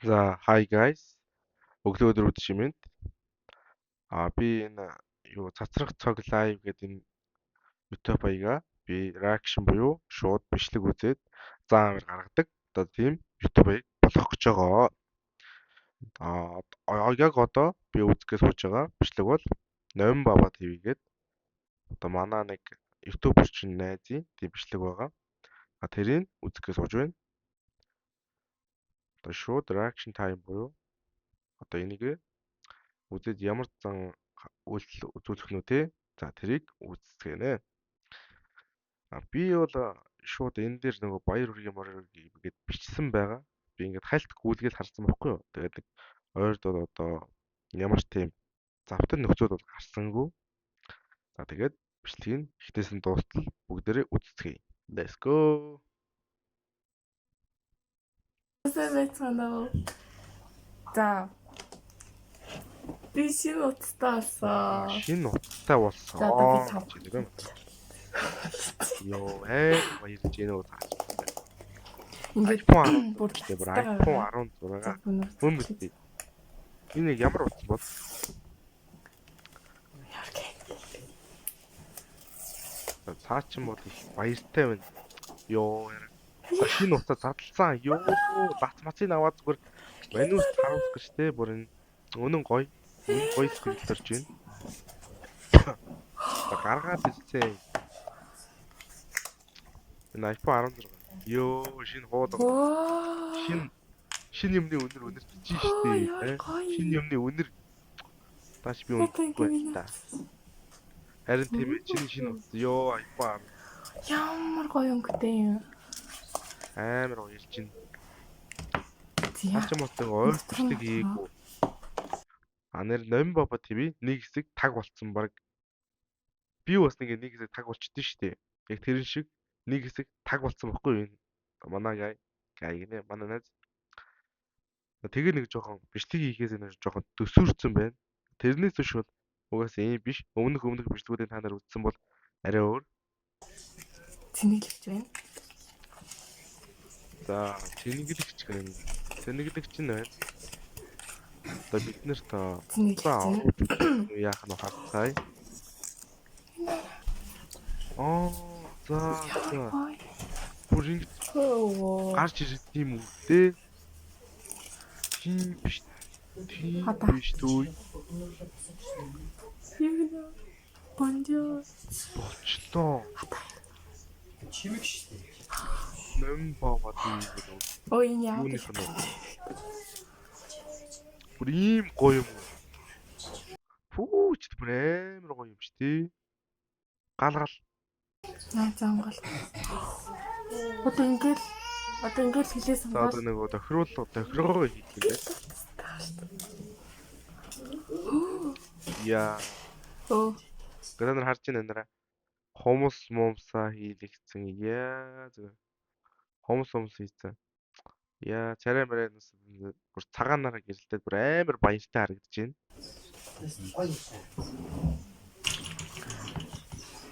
За, hi guys. Өглөө өдөр шимэнд. Би энэ цацрах цог лайв гэдэг энэ YouTube баягаа би reaction буюу шууд бичлэг үзээд зан амир гаргадаг. Одоо тийм YouTube баяг болгох гэж байгаа. Яг одоо би үзэхээс сууж байгаа бичлэг бол Новин Баба ТV гэдэг одоо манай нэг YouTuber чинь найзын тийм бичлэг байгаа. Тэрийг үзэхээс сууж байна. Одоо шууд reaction time буюу одоо энийг үзээд ямар зан үйлдэл үзүүлэх нь үү те. За тэрийг үзцгэнэ. Би бол шууд энэ дээр нөгөө баяр хүргийн морь гээд бичсэн байгаа. Би ингээд хайлт гүйлгээл харсан байхгүй юу. Тэгээд нэг ойрд бол одоо ямар ч тийм завтар нөхцөл бол гарсангүй. За тэгээд бичлэгийг ихнээс нь дуустал бүгдээрээ үзцгээе. Let's go. За. Би шинэ утастай болсон. Шинэ утастай болсон. За одоо би тав. Йоо, баярлж гэнэ үү. Ингээд бүр iPhone 16 хүмүлтэй. Энэ ямар утас бол? Цаа ч юм бол их баяртай байна. Йоо, шинэ утас задлсан. Йоо, бацмацыг аваад зүгээр манус харуулах гэж те бүр энэ өнөн гоё сэтгэлдэрж байна. Гаргаад ирсэн. Энэ iPhone 16. Йоо, шинэ хуудас. Шинэ юмны үнэр бичиж штэ. Шинэ юмны үнэр. Тааш би үнэхгүй та. Харин тийм ээ шинэ утас. Йоо, iPhone. Ямар гоё өнгөтэй юм. Амар гоё чинь. Тааш мотыг ойр бичлэг хийгээгүй. Нэр Новин Баба ТV нэг хэсэг таг болцсон баг. Би бас нэг хэсэг таг болчихдээ штэ. Яг тэрэн шиг нэг хэсэг таг болцсон байхгүй юу? Манай гай манай найз. Тэгээ нэг жоохон бичлэг хийхээс нэг жоохон төсөөрцөн байна. Тэрнээс биш бол угаасаа ийм биш. Өмнөх бичлэгүүдийн та нар үзсэн бол арай өөр. Тэнэглэгч байна. За, тэнэглэгч гэнэ. Тэнэглэгч нь байна. Одоо бид нэр та яах нь хацай. За. Бүрийн гарч ирэх юм үү те. Тийм биш дүү. Бонжоо. Болчлоо. Чимэг штэ. Новин Баба ТV. Ой яа. Бүр ийм гоё юм уу? Пүүч бүр амар гоё юм штэ. Галгал. Зангал. Одоо ингээд хэлээс За одоо нэг тохироо хийх гэлээ. Яа. Гэдэг нь харж байна нэраа. Хомс момсаа хийлэгцэн. Яа зөв. Хомс хийцэн. Яа царай мараас бүр цагаанаараа гэрэлтээд бүр амар баяртай харагдаж байна.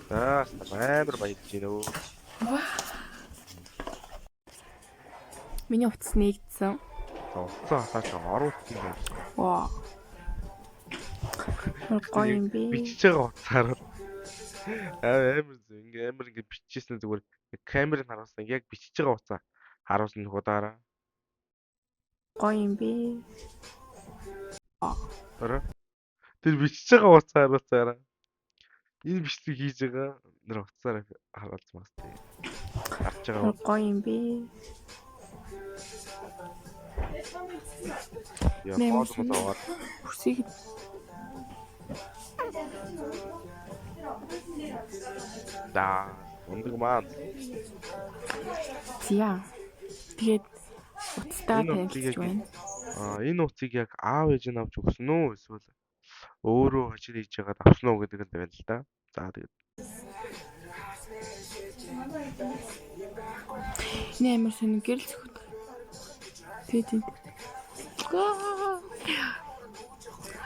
Амар баярлж байна өө. Миний утас нэгдсэн. Утсан хасаач оруулсан байна. Ваа. Гоё юм би. Бичиж байгаа утсаар амар ингэ бичижсэн зүгээр камерыг харуулсан яг бичиж байгаа утсаа харуулсан худаараа. Гоё юм би. Тэр бичиж байгаа утсаа харуулсараа. Энэ бичлэг хийж байгаа нэр утсаараа харуулсан бас тийм. Гарч байгаа. Гоё юм би. Яа боолмоо. Хүсийг Да, ундаг маань. Тиа. Тэгээд утастай танилцж байна. Энэ утсыг яг аав ээж нь авч өгсөн үү эсвэл өөрөө ажил хийж байгаад авсан уу гэдэг нь байна л да. За тэгээд нэмэр сонир гэрэл зөхөд. Тэгээд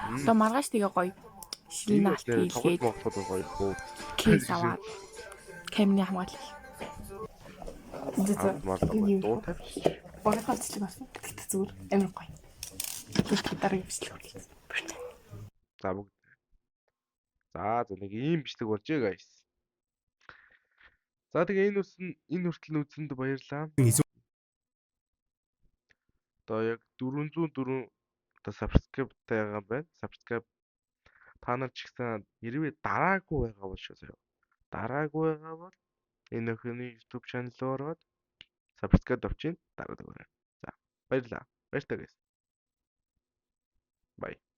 одоо маргааш тэгээ гоё шинэ наалт хийгээд гоё. кейс аваад камерын хамгаалал. Дуу тавьчих. Багийнхаа бичлэг болсон. Тэгтээ зүгээр амар гоё. Тэгтээ дараагийн бичлэг хүртэл. За бүгд. За нэг ийм бичлэг болж байгаа guys. За тэгээ энэ хүртэл үзсэнд баярлалаа. Одоо яг 404 одоо subscribe тайгаа байна. Subscribe та нар ч гэсэн хэрвээ дараагүй байгаа бол шүү заяа. Дараагүй байгаа бол энэ өхний YouTube channel руу ороод subscribe авчин дараадаг байна. За баярлалаа. Баяр та guys. Bye.